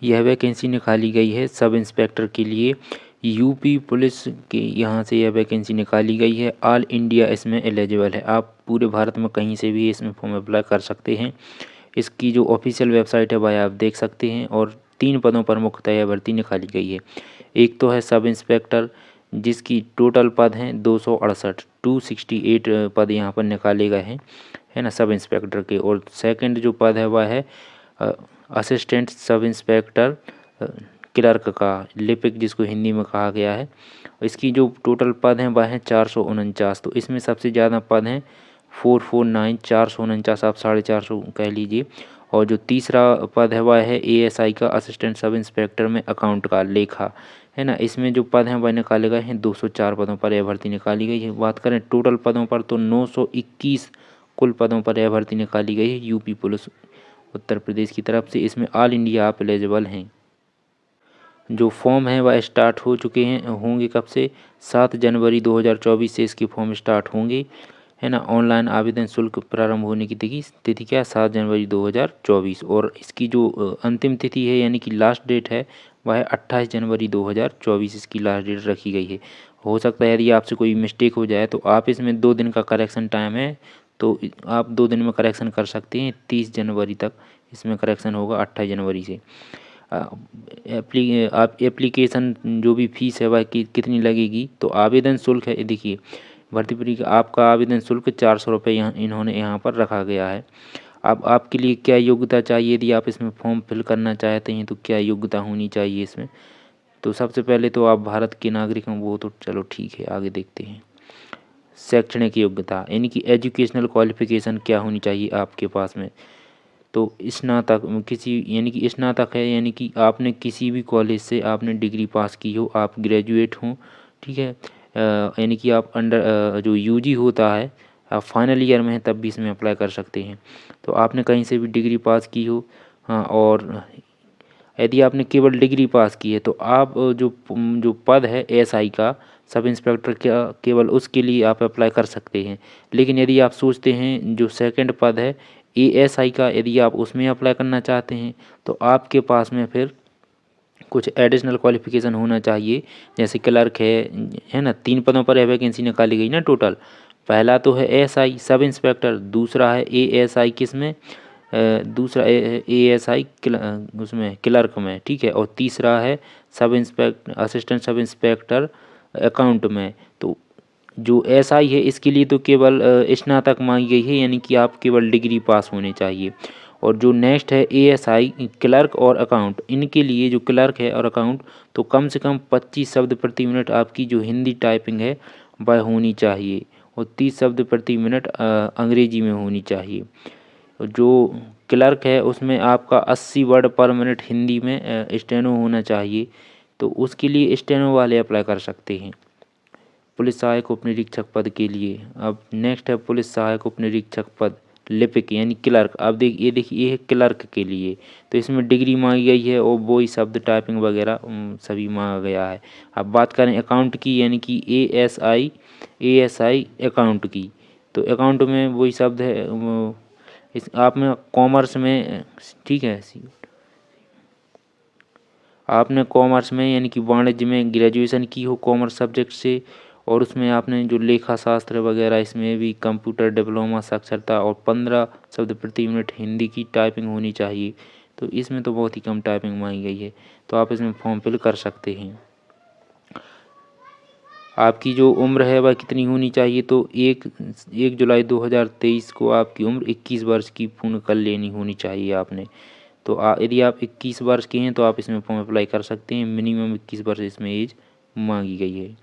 यह वैकेंसी निकाली गई है सब इंस्पेक्टर के लिए। यूपी पुलिस के यहाँ से यह वैकेंसी निकाली गई है। ऑल इंडिया इसमें एलिजिबल है। आप पूरे भारत में कहीं से भी इसमें फॉर्म अप्लाई कर सकते हैं। इसकी जो ऑफिशियल वेबसाइट है वह आप देख सकते हैं। और 3 पदों पर मुख्यतः यह भर्ती निकाली गई है। एक तो है सब इंस्पेक्टर, जिसकी टोटल पद हैं 268, 268 पद यहाँ पर निकाले गए हैं, है ना, सब इंस्पेक्टर के। और सेकंड जो पद है वह है असिस्टेंट सब इंस्पेक्टर क्लर्क का, लिपिक जिसको हिंदी में कहा गया है। इसकी जो टोटल पद हैं वह हैं 449। तो इसमें सबसे ज़्यादा पद हैं 449, 449, आप 450 कह लीजिए। और जो तीसरा पद है वह है एएसआई का, असिस्टेंट सब इंस्पेक्टर में अकाउंट का, लेखा, है ना। इसमें जो पद हैं वह निकाले गए हैं 204 पदों पर यह भर्ती निकाली गई है। बात करें टोटल पदों पर तो 921 कुल पदों पर यह भर्ती निकाली गई है यूपी पुलिस उत्तर प्रदेश की तरफ से। इसमें ऑल इंडिया आप एलिजिबल हैं। जो फॉर्म है वह स्टार्ट हो चुके हैं, होंगे कब से, 7 जनवरी 2024 से इसके फॉर्म स्टार्ट होंगे, है ना। ऑनलाइन आवेदन शुल्क प्रारंभ होने की तिथि क्या है, 7 जनवरी 2024। और इसकी जो अंतिम तिथि है यानी कि लास्ट डेट है वह है 28 जनवरी 2024, इसकी लास्ट डेट रखी गई है। हो सकता है यदि आपसे कोई मिस्टेक हो जाए तो आप इसमें 2 दिन का करेक्शन टाइम है, तो आप 2 दिन में करेक्शन कर सकते हैं। 30 जनवरी तक इसमें करेक्शन होगा, 28 जनवरी से। आप एप्लीकेशन जो भी फीस है वह कितनी लगेगी, तो आवेदन शुल्क है, देखिए भर्ती परीक्षा आपका आवेदन शुल्क 400 रुपये इन्होंने यहाँ पर रखा गया है। अब आपके लिए क्या योग्यता चाहिए, यदि आप इसमें फॉर्म फिल करना चाहते हैं तो क्या योग्यता होनी चाहिए इसमें। तो सबसे पहले तो आप भारत के नागरिक हैं, वो तो चलो ठीक है, आगे देखते हैं। शैक्षणिक योग्यता यानी कि एजुकेशनल क्वालिफिकेशन क्या होनी चाहिए आपके पास में, तो स्नातक किसी यानी कि स्नातक है, यानी कि आपने किसी भी कॉलेज से आपने डिग्री पास की हो, आप ग्रेजुएट हों, ठीक है। यानी कि आप अंडर जो यूजी होता है, आप फाइनल ईयर में हैं तब भी इसमें अप्लाई कर सकते हैं। तो आपने कहीं से भी डिग्री पास की हो, हाँ। और यदि आपने केवल डिग्री पास की है तो आप जो पद है एएसआई का, सब इंस्पेक्टर का, केवल उसके लिए आप अप्लाई कर सकते हैं। लेकिन यदि आप सोचते हैं जो सेकंड पद है एएसआई का, यदि आप उसमें अप्लाई करना चाहते हैं तो आपके पास में फिर कुछ एडिशनल क्वालिफिकेशन होना चाहिए, जैसे क्लर्क है ना। 3 पदों पर यह वैकेंसी निकाली गई ना टोटल। पहला तो है एएसआई सब इंस्पेक्टर, दूसरा है एएसआई किसमें, दूसरा एएसआई उसमें क्लर्क में, ठीक है। और तीसरा है असिस्टेंट सब इंस्पेक्टर अकाउंट में। तो जो एसआई है इसके लिए तो केवल स्नातक मांगी गई है, यानी कि आप केवल डिग्री पास होने चाहिए। और जो नेक्स्ट है एएसआई क्लर्क और अकाउंट, इनके लिए जो क्लर्क है और अकाउंट, तो कम से कम 25 शब्द प्रति मिनट आपकी जो हिंदी टाइपिंग है वह होनी चाहिए, और 30 शब्द प्रति मिनट अंग्रेजी में होनी चाहिए। जो क्लर्क है उसमें आपका 80 वर्ड पर मिनट हिंदी में स्टेनो होना चाहिए, तो उसके लिए स्टेनो वाले अप्लाई कर सकते हैं। पुलिस सहायक उप निरीक्षक पद के लिए अब नेक्स्ट है पुलिस सहायक उप निरीक्षक पद लिपिक यानी क्लर्क। अब देखिए ये है क्लर्क के लिए, तो इसमें डिग्री मांगी गई है और वही शब्द टाइपिंग वगैरह सभी मांगा गया है। अब बात करें अकाउंट की, यानी कि एएसआई अकाउंट की, तो अकाउंट में वही शब्द है इस आप में कॉमर्स में, ठीक है, आपने कॉमर्स में यानी कि वाणिज्य में ग्रेजुएशन की हो कॉमर्स सब्जेक्ट से, और उसमें आपने जो लेखा शास्त्र वगैरह इसमें भी कंप्यूटर डिप्लोमा साक्षरता, और 15 शब्द प्रति मिनट हिंदी की टाइपिंग होनी चाहिए। तो इसमें तो बहुत ही कम टाइपिंग मांगी गई है, तो आप इसमें फॉर्म फिल कर सकते हैं। आपकी जो उम्र है वह कितनी होनी चाहिए, तो 1 जुलाई 2023 को आपकी उम्र 21 वर्ष की पूर्ण कर लेनी होनी चाहिए आपने। तो यदि आप 21 वर्ष के हैं तो आप इसमें फॉर्म अप्लाई कर सकते हैं। मिनिमम 21 वर्ष इसमें एज मांगी गई है।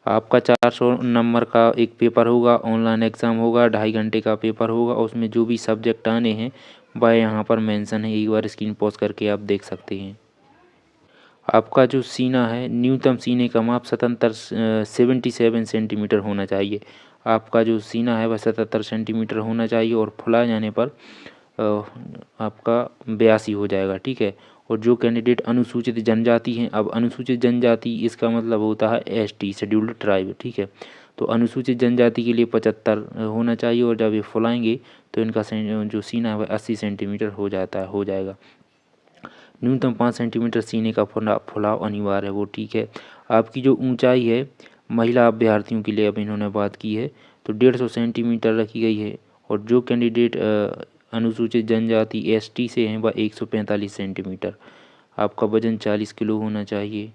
आपका 400 नंबर का एक पेपर होगा, ऑनलाइन एग्ज़ाम होगा, 2.5 घंटे का पेपर होगा। उसमें जो भी सब्जेक्ट आने हैं वह यहाँ पर मेंशन है, एक बार स्क्रीन पॉज करके आप देख सकते हैं। आपका जो सीना है, न्यूनतम सीने का माप 77 सेंटीमीटर होना चाहिए। आपका जो सीना है वह 77 सेंटीमीटर होना चाहिए, और फुला जाने पर आपका 82 हो जाएगा, ठीक है। और जो कैंडिडेट अनुसूचित जनजाति हैं, अब अनुसूचित जनजाति इसका मतलब होता है एसटी शेड्यूल्ड ट्राइब, ठीक है। तो अनुसूचित जनजाति के लिए 75 होना चाहिए और जब ये फुलाएंगे तो इनका जो सीना है वह 80 सेंटीमीटर हो जाएगा। न्यूनतम 5 सेंटीमीटर सीने का फुलाव अनिवार्य है, वो ठीक है। आपकी जो ऊंचाई है महिला अभ्यर्थियों के लिए अब इन्होंने बात की है तो 150 सेंटीमीटर रखी गई है, और जो कैंडिडेट अनुसूचित जनजाति ST से हैं वह 145 सेंटीमीटर। आपका वजन 40 किलो होना चाहिए।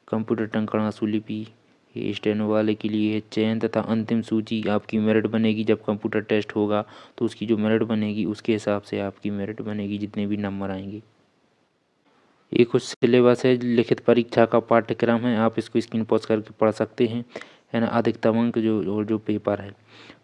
कंप्यूटर टंकणासु लिपि ये स्टेनो वाले के लिए है। चयन तथा अंतिम सूची आपकी मेरिट बनेगी, जब कंप्यूटर टेस्ट होगा तो उसकी जो मेरिट बनेगी उसके हिसाब से आपकी मेरिट बनेगी, जितने भी नंबर आएंगे। ये कुछ सिलेबस है, लिखित परीक्षा का पाठ्यक्रम है, आप इसको स्क्रीन पॉज करके पढ़ सकते हैं, है ना। अधिकतम अंक जो पेपर है,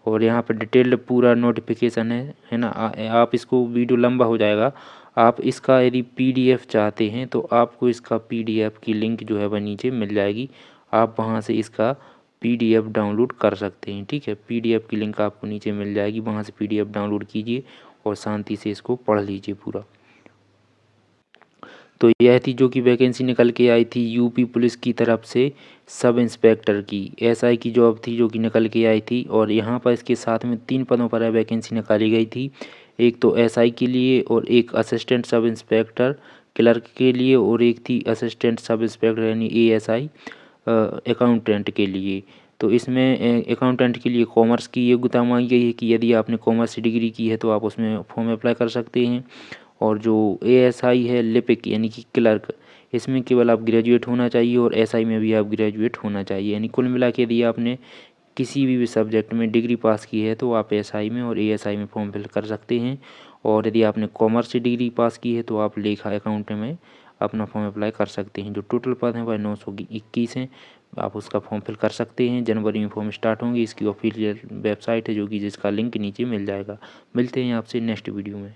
और यहाँ पर डिटेल्ड पूरा नोटिफिकेशन है ना। आप इसको, वीडियो लंबा हो जाएगा, आप इसका यदि PDF चाहते हैं तो आपको इसका PDF की लिंक जो है वह नीचे मिल जाएगी, आप वहाँ से इसका PDF डाउनलोड कर सकते हैं, ठीक है। PDF की लिंक आपको नीचे मिल जाएगी, वहाँ से PDF डाउनलोड कीजिए और शांति से इसको पढ़ लीजिए पूरा। तो यह थी जो कि वैकेंसी निकल के आई थी यूपी पुलिस की तरफ से सब इंस्पेक्टर की, SI की जॉब थी जो कि निकल के आई थी। और यहाँ पर इसके साथ में 3 पदों पर वैकेंसी निकाली गई थी, एक तो SI के लिए, और एक असिस्टेंट सब इंस्पेक्टर क्लर्क के लिए, और एक थी असिस्टेंट सब इंस्पेक्टर यानी ASI अकाउंटेंट के लिए। तो इसमें अकाउंटेंट के लिए कॉमर्स की योग्यता मांगी गई है कि यदि आपने कॉमर्स से डिग्री की है तो आप उसमें फॉर्म अप्लाई कर सकते हैं। और जो ASI है लिपिक यानी कि क्लर्क, इसमें केवल आप ग्रेजुएट होना चाहिए, और SI में भी आप ग्रेजुएट होना चाहिए। यानी कुल मिला के यदि आपने किसी भी सब्जेक्ट में डिग्री पास की है तो आप SI में और ASI में फॉर्म फिल कर सकते हैं। और यदि आपने कॉमर्स से डिग्री पास की है तो आप लेखा अकाउंट में अपना फॉर्म अप्लाई कर सकते हैं। जो टोटल पद हैं वह 921 हैं, आप उसका फॉर्म फिल कर सकते हैं। जनवरी में फॉर्म स्टार्ट होंगे। इसकी ऑफिशियल वेबसाइट है जो कि जिसका लिंक नीचे मिल जाएगा। मिलते हैं आपसे नेक्स्ट वीडियो में।